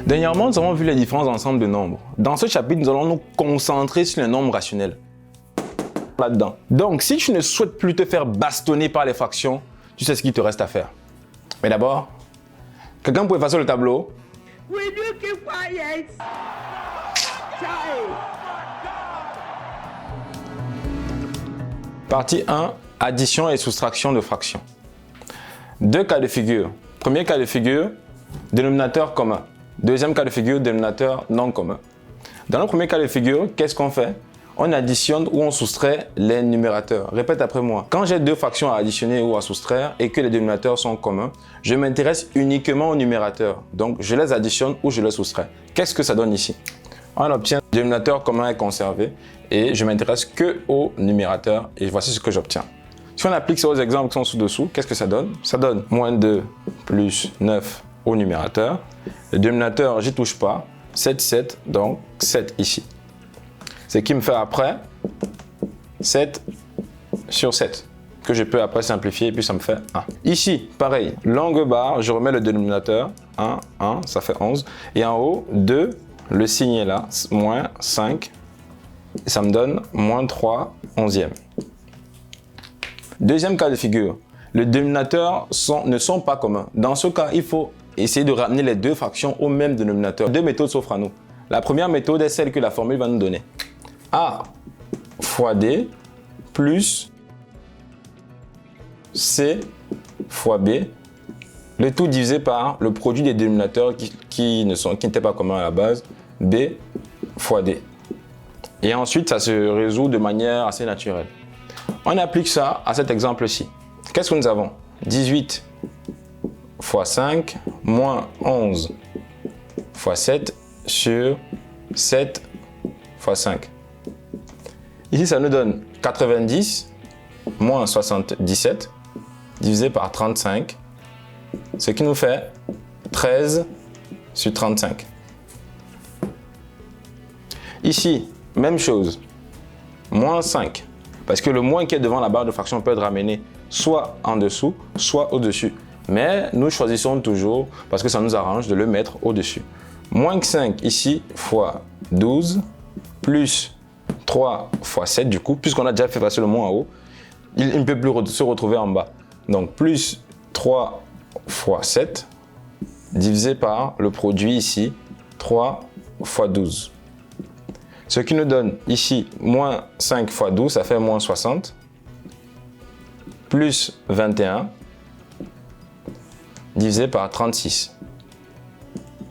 Dernièrement, nous avons vu les différents ensembles de nombres. Dans ce chapitre, nous allons nous concentrer sur les nombres rationnels. Là-dedans. Donc, si tu ne souhaites plus te faire bastonner par les fractions, tu sais ce qu'il te reste à faire. Mais d'abord, quelqu'un peut effacer le tableau. Will you keep quiet? Child. Partie 1, addition et soustraction de fractions. Deux cas de figure. Premier cas de figure, dénominateur commun. Deuxième cas de figure, dénominateur non commun. Dans le premier cas de figure, qu'est-ce qu'on fait? On additionne ou on soustrait les numérateurs. Répète après moi. Quand j'ai deux fractions à additionner ou à soustraire et que les dénominateurs sont communs, je m'intéresse uniquement aux numérateurs. Donc, je les additionne ou je les soustrais. Qu'est-ce que ça donne ici? On obtient le dénominateur commun est conservé et je m'intéresse que aux numérateurs et voici ce que j'obtiens. Si on applique ça aux exemples qui sont sous-dessous, qu'est-ce que ça donne? Ça donne moins 2 plus 9 au numérateur. Le dénominateur, j'y touche pas. 7, 7, donc 7 ici. Ce qui me fait après 7 sur 7, que je peux après simplifier et puis ça me fait 1. Ici, pareil, longue barre, je remets le dénominateur, 1, 1, ça fait 11. Et en haut, 2, le signe est là, moins 5, et ça me donne moins 3 onzième. Deuxième cas de figure, les dénominateurs ne sont pas communs. Dans ce cas, il faut essayer de ramener les deux fractions au même dénominateur. Deux méthodes s'offrent à nous. La première méthode est celle que la formule va nous donner. A fois D plus C fois B, le tout divisé par le produit des dénominateurs qui n'étaient pas communs à la base, B fois D. Et ensuite, ça se résout de manière assez naturelle. On applique ça à cet exemple-ci. Qu'est-ce que nous avons? 18 fois 5 moins 11 fois 7 sur 7 fois 5. Ici, ça nous donne 90 moins 77 divisé par 35, ce qui nous fait 13 sur 35. Ici, même chose, moins 5, parce que le moins qui est devant la barre de fraction peut être ramené soit en dessous, soit au-dessus. Mais nous choisissons toujours, parce que ça nous arrange, de le mettre au-dessus. Moins 5 ici, fois 12, plus 3 fois 7 du coup, puisqu'on a déjà fait passer le moins en haut, il ne peut plus se retrouver en bas. Donc plus 3 fois 7, divisé par le produit ici, 3 fois 12. Ce qui nous donne ici, moins 5 fois 12, ça fait moins 60, plus 21, divisé par 36.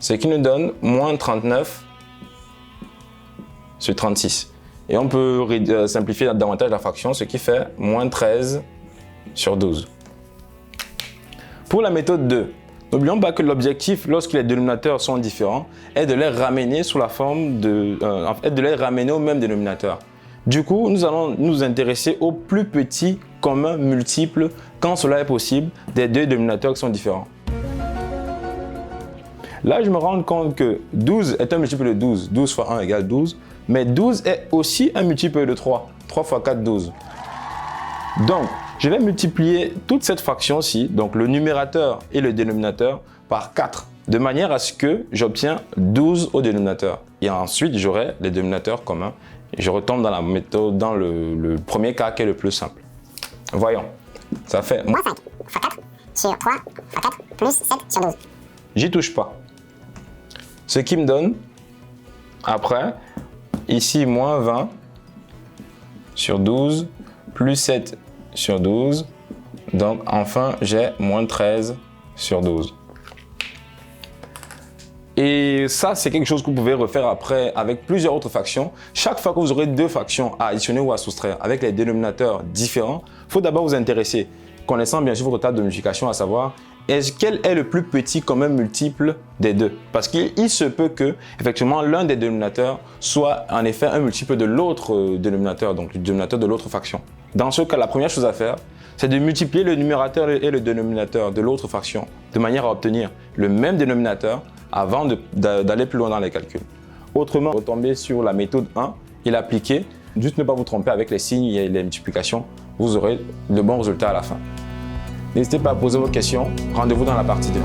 Ce qui nous donne moins 39 sur 36. Et on peut simplifier davantage la fraction, ce qui fait moins 13 sur 12. Pour la méthode 2, n'oublions pas que l'objectif, lorsque les dénominateurs sont différents, est de les ramener sous la forme de les ramener au même dénominateur. Du coup, nous allons nous intéresser au plus petit commun multiple, quand cela est possible, des deux dénominateurs qui sont différents. Là, je me rends compte que 12 est un multiple de 12. 12 fois 1 égale 12. Mais 12 est aussi un multiple de 3. 3 fois 4, 12. Donc, je vais multiplier toute cette fraction-ci, donc le numérateur et le dénominateur, par 4, de manière à ce que j'obtiens 12 au dénominateur. Et ensuite, j'aurai les dénominateurs communs. Et je retombe dans la méthode, dans le premier cas qui est le plus simple. Voyons. Ça fait moins 5 fois 4 sur 3 fois 4 plus 7 sur 12. J'y touche pas. Ce qui me donne, après, ici, moins 20 sur 12, plus 7 sur 12. Donc, enfin, j'ai moins 13 sur 12. Et ça, c'est quelque chose que vous pouvez refaire après avec plusieurs autres fractions. Chaque fois que vous aurez deux fractions à additionner ou à soustraire avec les dénominateurs différents, il faut d'abord vous intéresser, connaissant bien sûr votre table de multiplication, à savoir quel est le plus petit commun multiple des deux. Parce qu'il se peut que, effectivement, l'un des dénominateurs soit en effet un multiple de l'autre dénominateur, donc le dénominateur de l'autre fraction. Dans ce cas, la première chose à faire, c'est de multiplier le numérateur et le dénominateur de l'autre fraction, de manière à obtenir le même dénominateur avant d'aller plus loin dans les calculs. Autrement, retomber sur la méthode 1 et l'appliquer, juste ne pas vous tromper avec les signes et les multiplications, vous aurez de bons résultats à la fin. N'hésitez pas à poser vos questions, rendez-vous dans la partie 2.